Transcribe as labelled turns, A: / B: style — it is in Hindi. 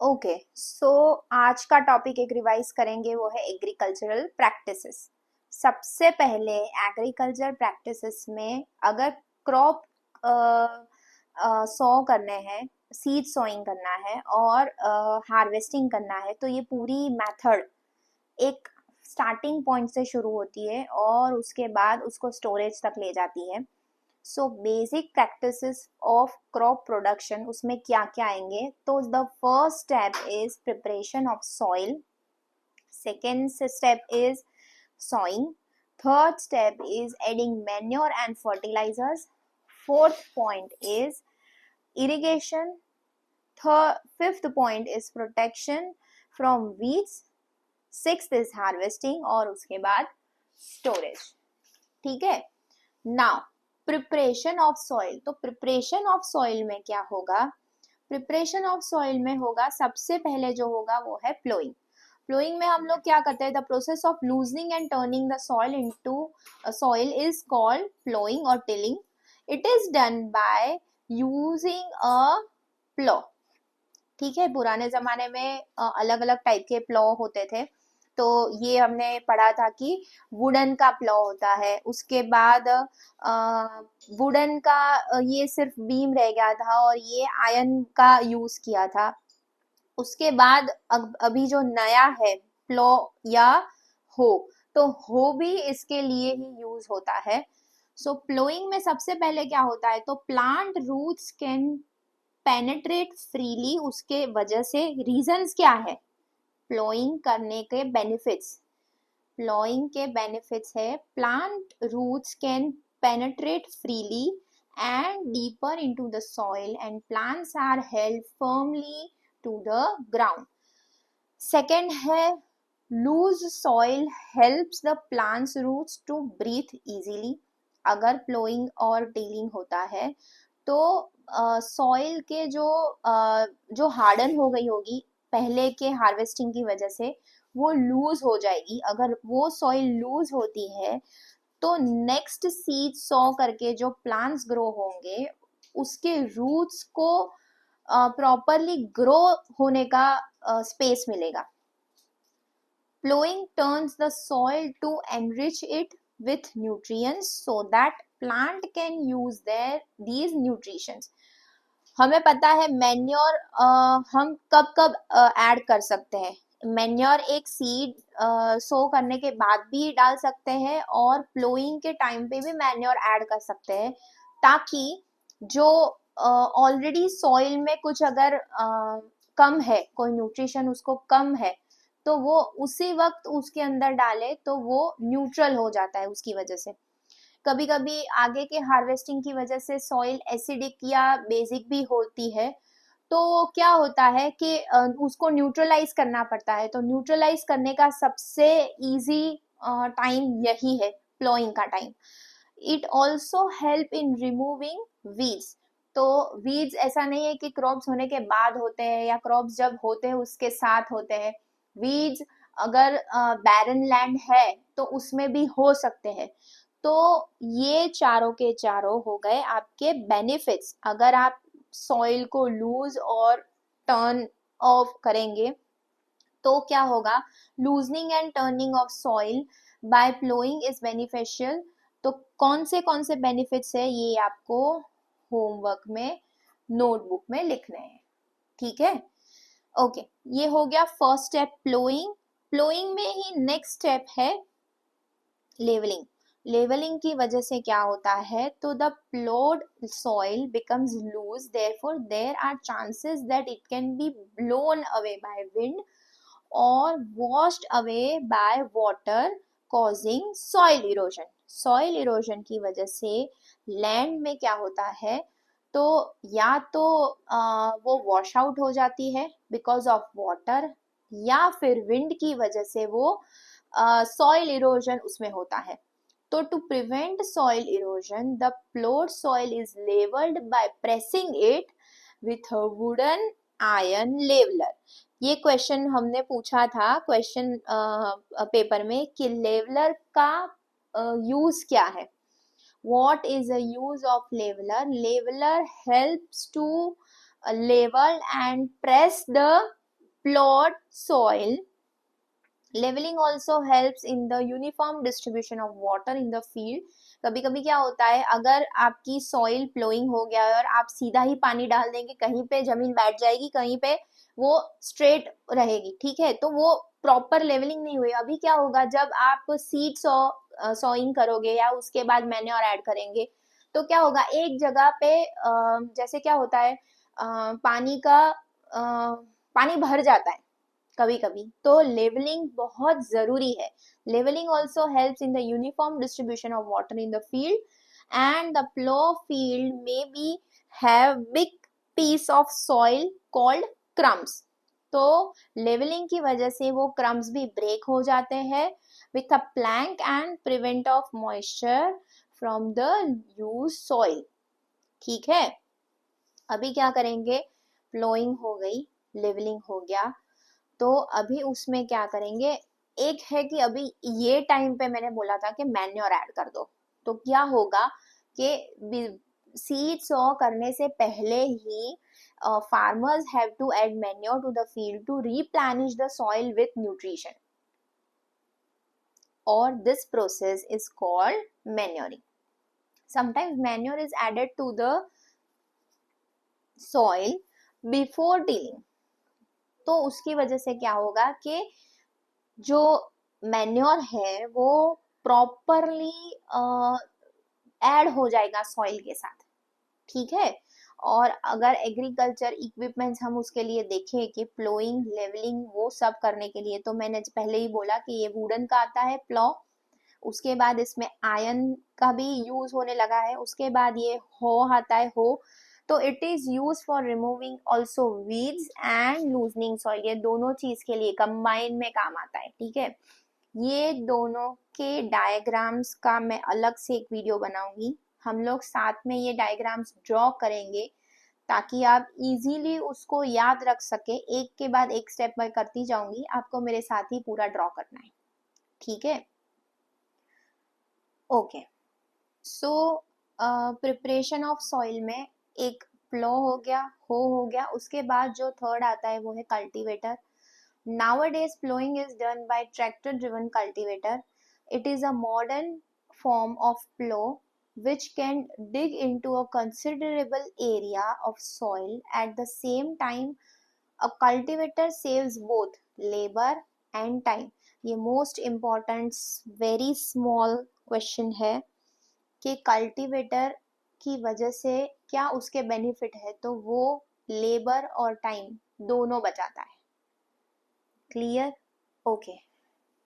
A: ओके सो आज का टॉपिक एक रिवाइज करेंगे, वो है एग्रीकल्चरल प्रैक्टिसेस। सबसे पहले एग्रीकल्चर प्रैक्टिसेस में अगर क्रॉप सो करने हैं, सीड सोइंग करना है और हार्वेस्टिंग करना है, तो ये पूरी मेथड एक स्टार्टिंग पॉइंट से शुरू होती है और उसके बाद उसको स्टोरेज तक ले जाती है। So basic practices of crop production, उसमें क्या क्या आएंगे? तो the first step is preparation of soil, second step is sowing, third step is adding manure and fertilizers, fourth point is irrigation, fifth point is protection from weeds, sixth is harvesting और उसके बाद storage। ठीक है। नाउ प्रिपरेशन ऑफ सॉइल, तो प्रिपरेशन ऑफ सॉइल में क्या होगा? प्रिपरेशन ऑफ सॉइल में होगा, सबसे पहले जो होगा वो है प्लोइंग। प्लोइंग में हम लोग क्या करते हैं? The process of loosening and turning the soil into soil is called ploughing और tilling. It is done by using a plough. ठीक है, पुराने जमाने में अलग अलग टाइप के प्लो होते थे। तो ये हमने पढ़ा था कि वुडन का प्लो होता है, उसके बाद वुडन का ये सिर्फ बीम रह गया था और ये आयरन का यूज किया था। उसके बाद अभी जो नया है प्लो या हो, तो हो भी इसके लिए ही यूज होता है। सो प्लोइंग में सबसे पहले क्या होता है? तो plant roots can penetrate freely. उसके वजह से रीजंस क्या है प्लोइंग करने के बेनिफिट्स? प्लोइंग के बेनिफिट्स है plant roots can penetrate freely and deeper into the soil and plants are held firmly to the ground. Second है loose soil helps the plants roots to breathe easily. अगर प्लोइंग और टीलिंग होता है तो सॉइल के जो हार्डन हो गई होगी पहले के हार्वेस्टिंग की वजह से, वो लूज हो जाएगी। अगर वो सॉइल लूज होती है तो नेक्स्ट सीड सॉ करके जो प्लांट्स ग्रो होंगे उसके रूट्स को प्रॉपरली ग्रो होने का स्पेस मिलेगा। Ploughing turns the soil to enrich it with nutrients so that plant can use these nutritions। हमें पता है मैन्योर हम कब कब ऐड कर सकते हैं। मैन्योर एक सीड सो करने के बाद भी डाल सकते हैं और प्लोइंग के टाइम पे भी मैन्योर ऐड कर सकते हैं, ताकि जो ऑलरेडी सॉइल में कुछ अगर कम है, कोई न्यूट्रिशन उसको कम है, तो वो उसी वक्त उसके अंदर डाले तो वो न्यूट्रल हो जाता है उसकी वजह से। कभी कभी आगे के हार्वेस्टिंग की वजह से सॉइल एसिडिक या बेसिक भी होती है, तो क्या होता है कि उसको न्यूट्रलाइज करना पड़ता है। तो न्यूट्रलाइज करने का सबसे इजी टाइम यही है, प्लोइंग का time. It also help in removing weeds. तो वीड्स ऐसा नहीं है कि क्रॉप्स होने के बाद होते हैं या क्रॉप्स जब होते हैं उसके साथ होते हैं। वीड्स अगर बैरन लैंड है तो उसमें भी हो सकते हैं। तो ये चारों के चारों हो गए आपके बेनिफिट्स अगर आप सॉइल को लूज और टर्न ऑफ करेंगे। तो क्या होगा? Loosening and turning of soil by ploughing is beneficial. तो कौन से बेनिफिट्स है ये आपको होमवर्क में नोटबुक में लिखने हैं। ठीक है, ओके ये हो गया फर्स्ट स्टेप प्लोइंग। प्लोइंग में ही नेक्स्ट स्टेप है लेवलिंग। लेवलिंग की वजह से क्या होता है? तो the ploughed soil becomes loose, therefore there are chances that it can be blown away by wind और washed away by water causing soil erosion. Soil erosion की वजह से लैंड में क्या होता है? तो या तो वो वॉश आउट हो जाती है बिकॉज ऑफ वाटर, या फिर विंड की वजह से वो सॉइल इरोजन उसमें होता है। तो to prevent soil erosion the ploughed soil is levelled by pressing it with a wooden iron leveller. ये क्वेश्चन हमने पूछा था क्वेश्चन पेपर में कि लेवलर का यूज क्या है। What is the use of leveler? Leveler helps to level and press the plowed soil. Levelling also helps in the uniform distribution of water in the field. कभी कभी क्या होता है, अगर आपकी सॉइल प्लोइंग हो गया है और आप सीधा ही पानी डाल देंगे, कहीं पे जमीन बैठ जाएगी, कहीं पे वो स्ट्रेट रहेगी, ठीक है, तो वो प्रॉपर लेवलिंग नहीं हुई. अभी क्या होगा, जब आप सीड सॉइंग करोगे या उसके बाद मैन्योर ऐड करेंगे, तो क्या होगा, एक जगह पे जैसे क्या होता है, पानी भर जाता है कभी कभी, तो लेवलिंग बहुत जरूरी है. Levelling also helps in the uniform distribution of water in the field, and the plough field में be have big piece of soil called crumbs. तो लेवलिंग की वजह से वो क्रम्स भी ब्रेक हो जाते हैं with a plank and prevent of moisture from the use soil. ठीक है, अभी क्या करेंगे, प्लोइंग हो गई, लेवलिंग हो गया, तो अभी उसमें क्या करेंगे, एक है कि अभी ये टाइम पे मैंने बोला था कि मैन्योर ऐड कर दो, तो क्या होगा कि सीड सॉ करने से पहले ही farmers have to add manure to the field to replenish the soil with nutrition, और this process is called manuring. sometimes manure is added to the soil before tilling. तो उसकी वजह से क्या होगा कि जो मैन्योर है वो प्रॉपरली ऐड हो जाएगा सॉइल के साथ. ठीक है, और अगर एग्रीकल्चर इक्विपमेंट्स हम उसके लिए देखें कि प्लोइंग, लेवलिंग, वो सब करने के लिए, तो मैंने पहले ही बोला कि ये वुडन का आता है प्लो, उसके बाद इसमें आयरन का भी यूज होने लगा है, उसके बाद ये हो आता है हो. तो it is use for removing also weeds and loosening soil. ये दोनों चीज के लिए कंबाइन में काम आता है. ठीक है, ये दोनों के डायग्राम्स का मैं अलग से एक वीडियो बनाऊंगी, हम लोग साथ में ये डायग्राम्स ड्रॉ करेंगे ताकि आप इजीली उसको याद रख सके. एक के बाद एक स्टेप मैं करती जाऊंगी, आपको मेरे साथ ही पूरा ड्रॉ करना है. ठीक है, okay. So preparation of soil में एक प्लो हो गया, हो गया, उसके बाद जो थर्ड आता है वो है cultivator. Nowadays, plowing is done by tractor-driven cultivator. It is a modern form of plow which can dig into a considerable area of soil. At the same time, a cultivator saves both labor and time. ये most important very small question है कि कल्टीवेटर की वजह से क्या उसके बेनिफिट है, तो वो लेबर और टाइम दोनों बचाता है. Clear, okay.